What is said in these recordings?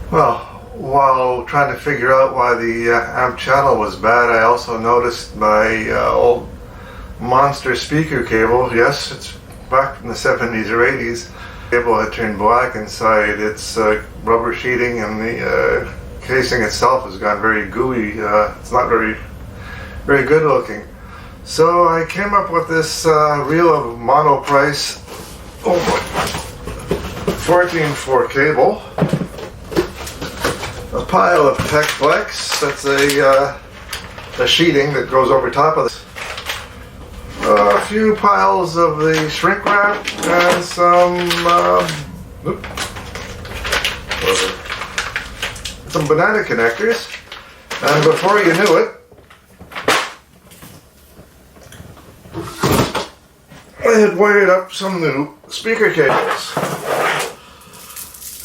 Well, while trying to figure out why the amp channel was bad, I also noticed my old monster speaker cable. Yes, it's back from the 70s or 80s. The cable had turned black inside. Its rubber sheeting and the casing itself has gone very gooey. It's not very good looking. So I came up with this reel of Monoprice 14-4 cable. A pile of Tech Flex. That's a sheeting that goes over top of this. A few piles of the shrink wrap and some banana connectors. And before you knew it, I had wired up some new speaker cables.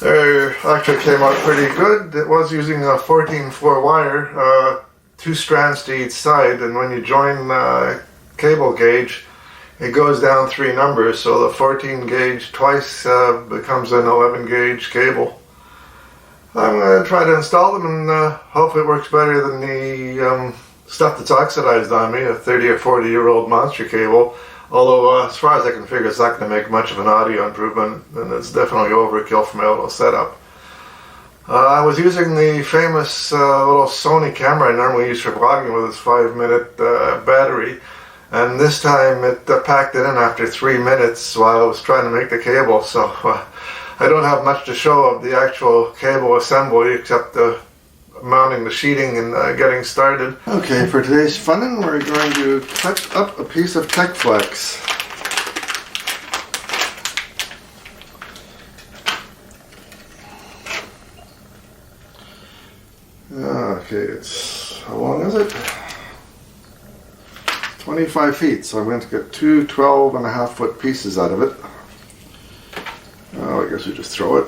They actually came out pretty good. It was using a 14-4 wire, 2 strands to each side, and when you join cable gauge, it goes down 3 numbers, so the 14 gauge twice becomes an 11 gauge cable. I'm going to try to install them, and hopefully it works better than the stuff that's oxidized on me, a 30 or 40 year old monster cable. Although, as far as I can figure, it's not going to make much of an audio improvement, and it's definitely overkill for my little setup. I was using the famous little Sony camera I normally use for vlogging with its 5-minute battery, and this time it packed it in after 3 minutes while I was trying to make the cable, so I don't have much to show of the actual cable assembly except mounting the sheeting and getting started. Okay, for today's funnin', we're going to cut up a piece of Tech Flex. Okay, it's, how long is it? 25 feet, so I'm going to get 2 12.5-foot pieces out of it. Oh, I guess we just throw it.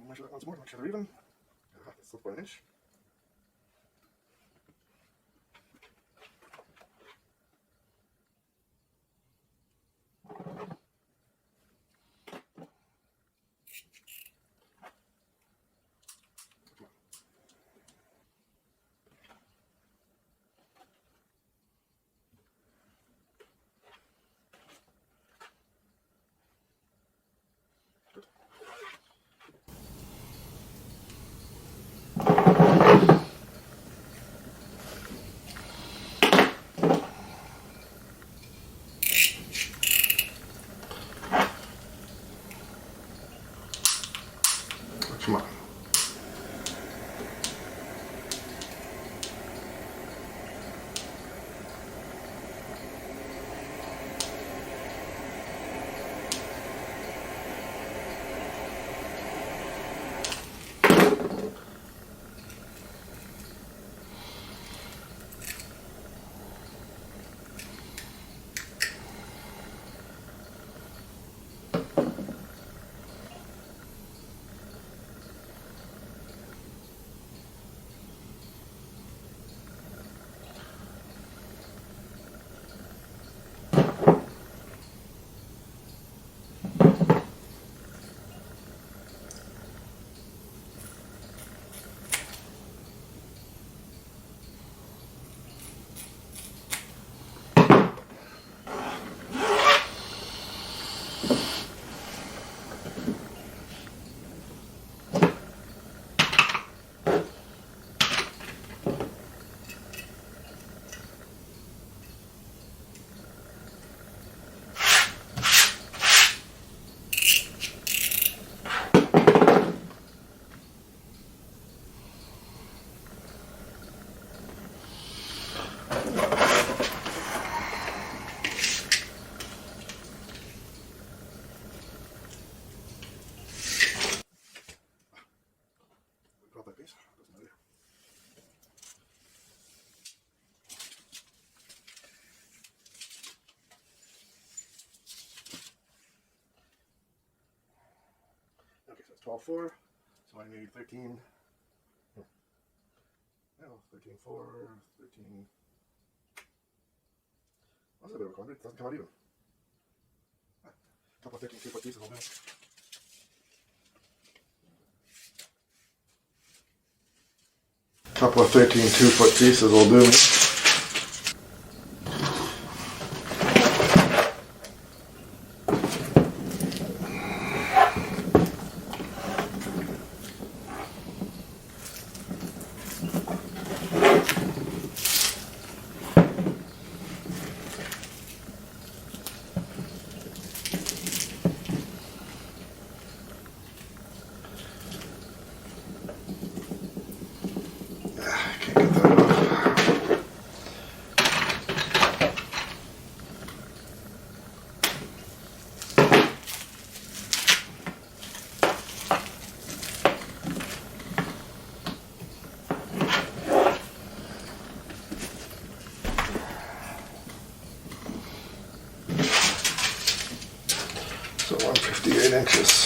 Measure that once more to make sure they're even. That's 1 inch. Come on. That's 12.4. So I need 13. No, 13.4, 13. What's a bit of a quandary? It doesn't come out even. Couple of 13 2-foot pieces will do. Couple of 13 2-foot pieces will do. So 158 inches.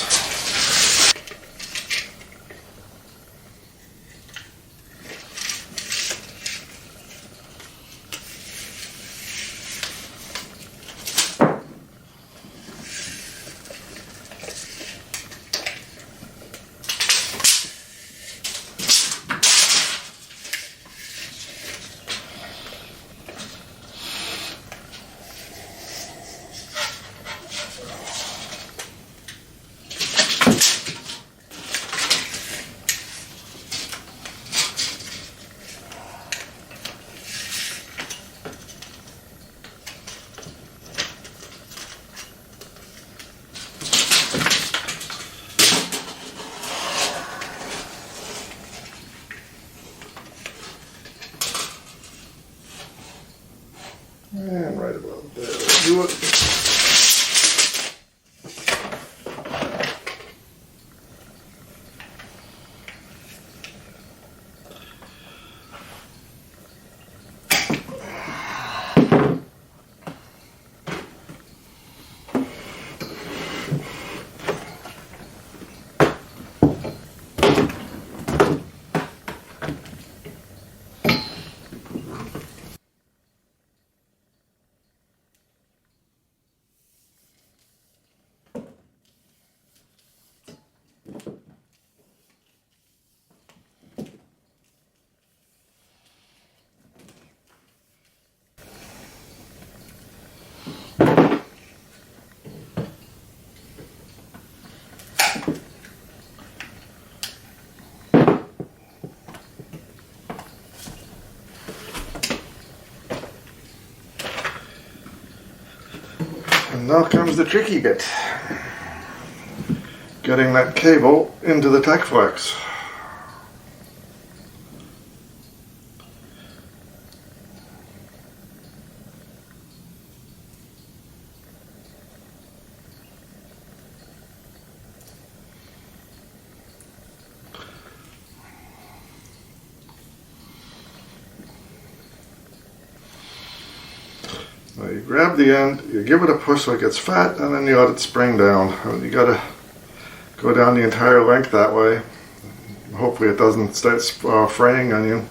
And right about there, do it. And now comes the tricky bit. Getting that cable into the tech flex. Now you grab the end, you give it a push so it gets fat, and then you let it spring down. You gotta go down the entire length that way. Hopefully it doesn't start fraying on you.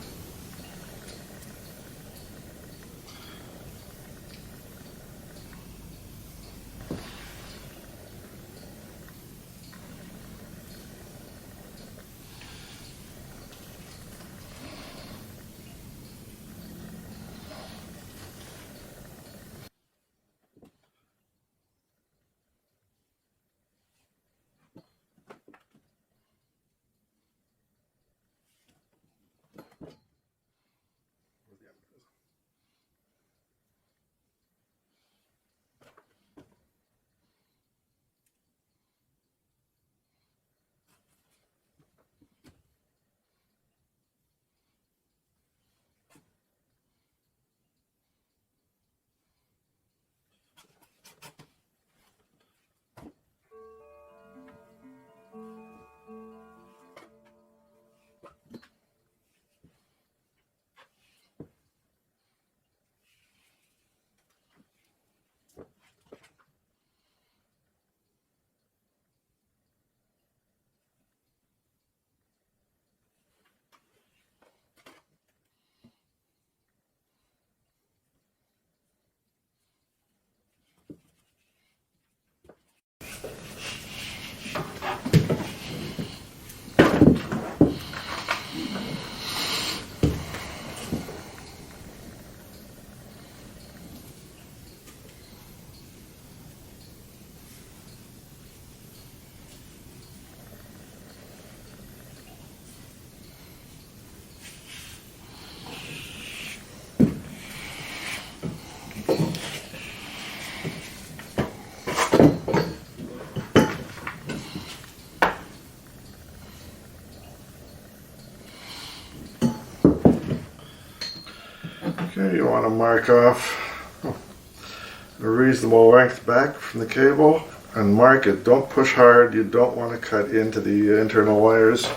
Okay, you want to mark off a reasonable length back from the cable and mark it. Don't push hard. You don't want to cut into the internal wires.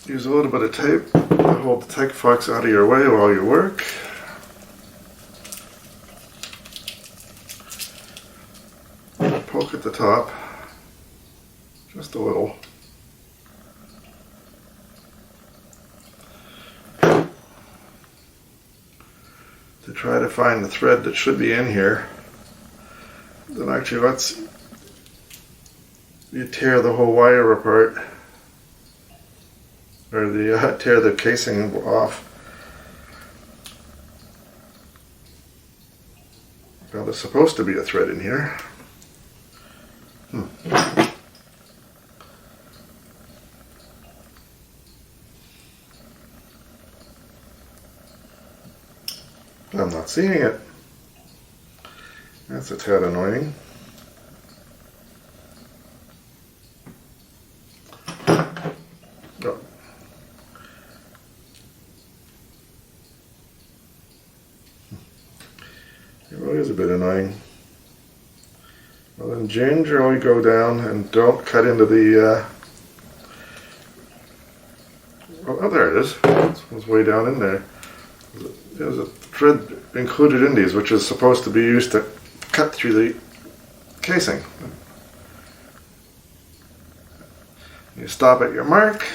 Use a little bit of tape to hold the tech flux out of your way while you work. Poke at the top, just a little. To try to find the thread that should be in here. Then actually you tear the whole wire apart, or tear the casing off. Well, there's supposed to be a thread in here. I'm not seeing it. That's a tad annoying. Oh. It really is a bit annoying. Well, then gingerly go down and don't cut into the oh, there it is. It was way down in there. There's a thread included in these, which is supposed to be used to cut through the casing. You stop at your mark.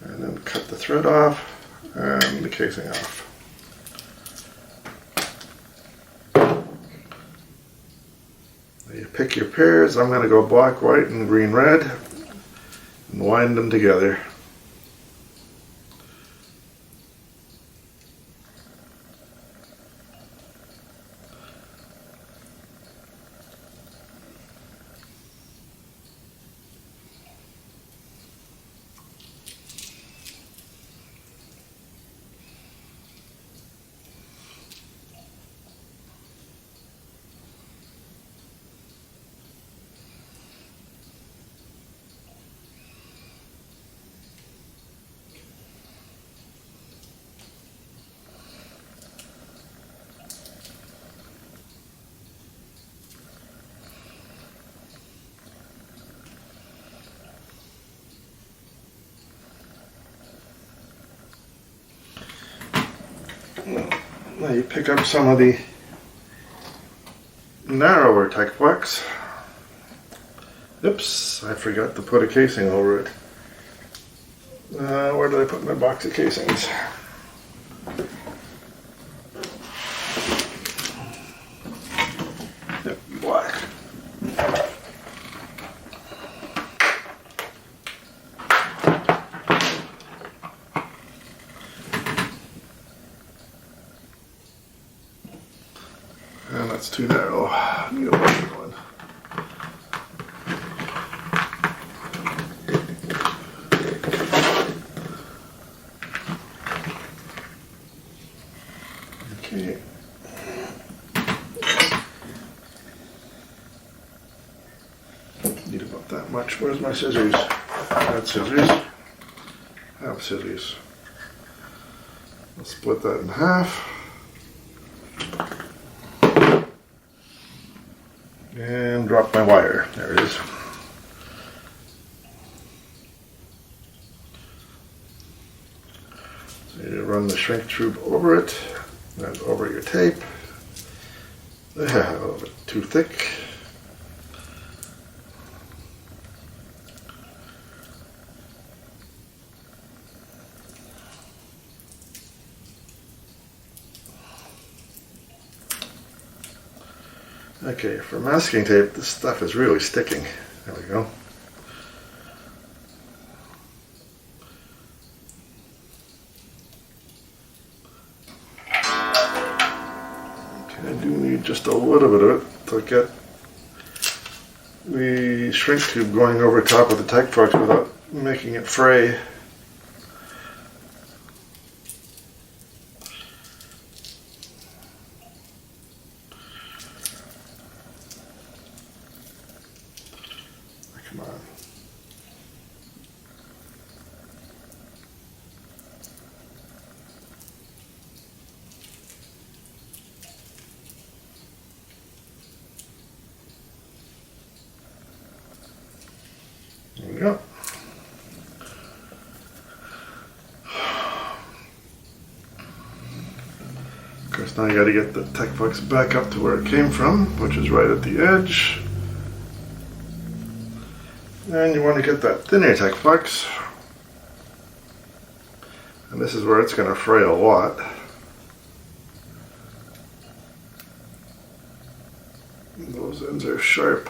And then cut the thread off and the casing off. You pick your pairs. I'm going to go black, white, and green, red, and wind them together. Now you pick up some of the narrower tech flex. Oops, I forgot to put a casing over it. Where did I put my box of casings? Yep, black. And that's too narrow. I need a wider one. Okay. Need about that much. Where's my scissors? I have scissors. I have scissors. I'll split that in half. And drop my wire. There it is. So you run the shrink tube over it, and over your tape. A little bit too thick. Okay, for masking tape, this stuff is really sticking. There we go. Okay, I do need just a little bit of it to get the shrink tube going over top of the tech flux without making it fray. Come on. There we go. Of course, now you got to get the tech flux back up to where it came from, which is right at the edge. And you want to get that thinner tech flux. And this is where it's going to fray a lot. Those ends are sharp.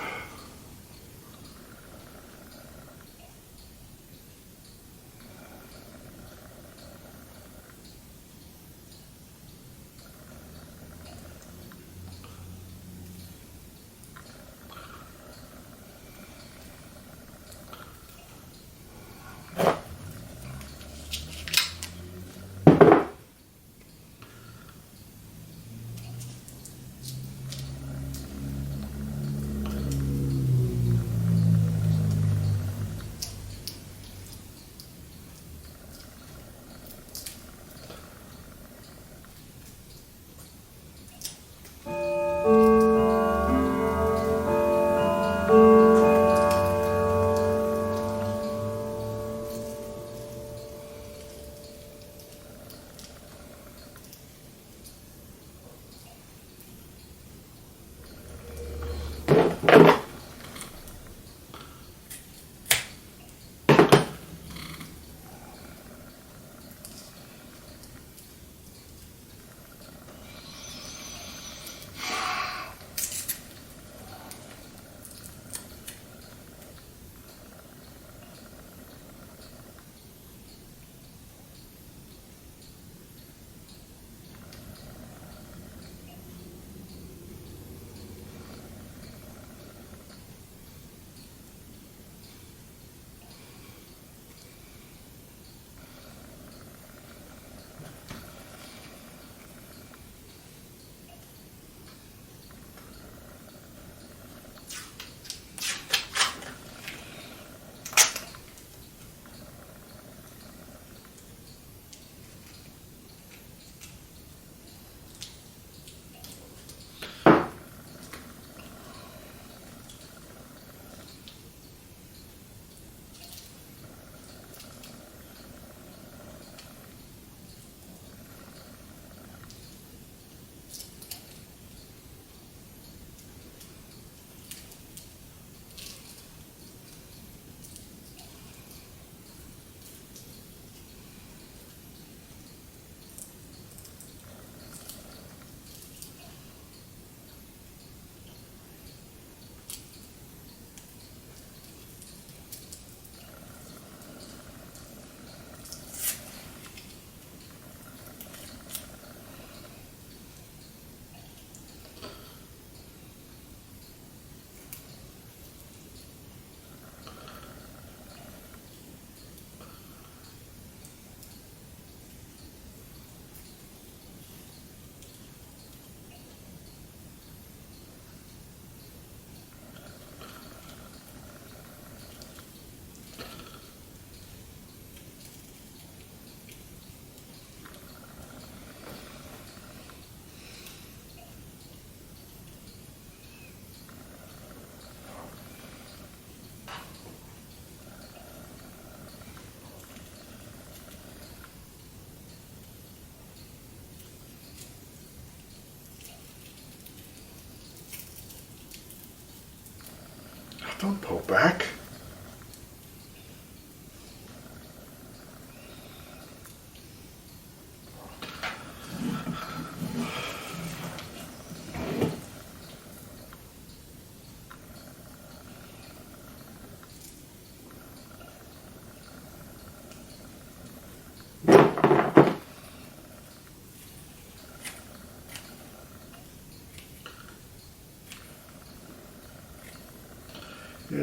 Don't pull back.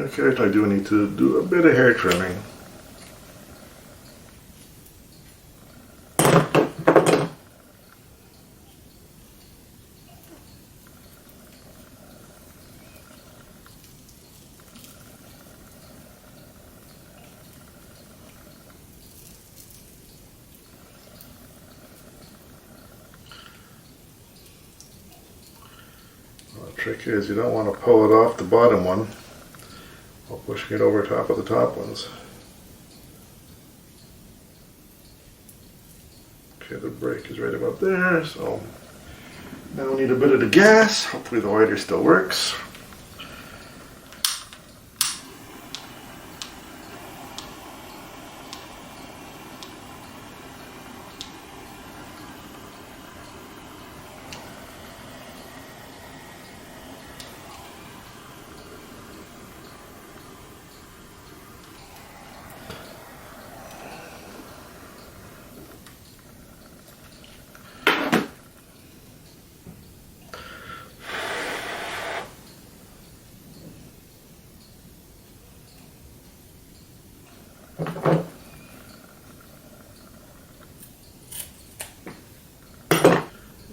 Okay, I do need to do a bit of hair trimming. The trick is you don't want to pull it off the bottom one while pushing it over top of the top ones. Okay, the brake is right about there, so now we need a bit of the gas. Hopefully the lighter still works.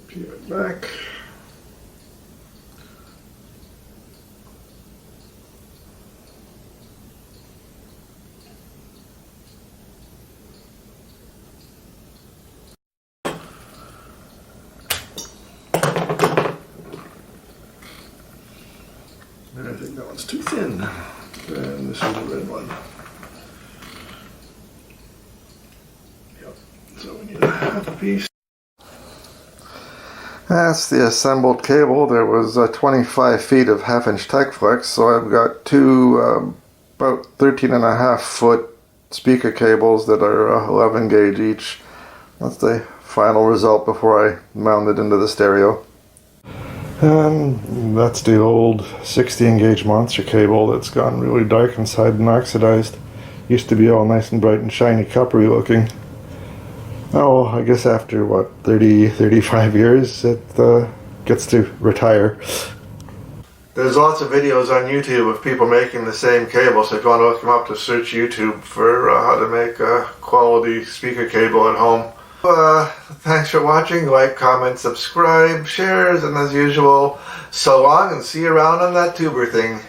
Peel it back. I think that one's too thin. And this is the red one. Yep. So we need a half a piece. That's the assembled cable. There was 25 feet of 1/2-inch tech flex, so I've got two about 13.5 foot speaker cables that are 11 gauge each. That's the final result before I mount it into the stereo. And that's the old 16 gauge monster cable that's gone really dark inside and oxidized. Used to be all nice and bright and shiny coppery looking. Oh, I guess after what, 35 years it gets to retire. There's lots of videos on YouTube of people making the same cable, so if you want to look them up, to search YouTube for how to make a quality speaker cable at home. Thanks for watching. Like, comment, subscribe, shares, and as usual, so long and see you around on that tuber thing.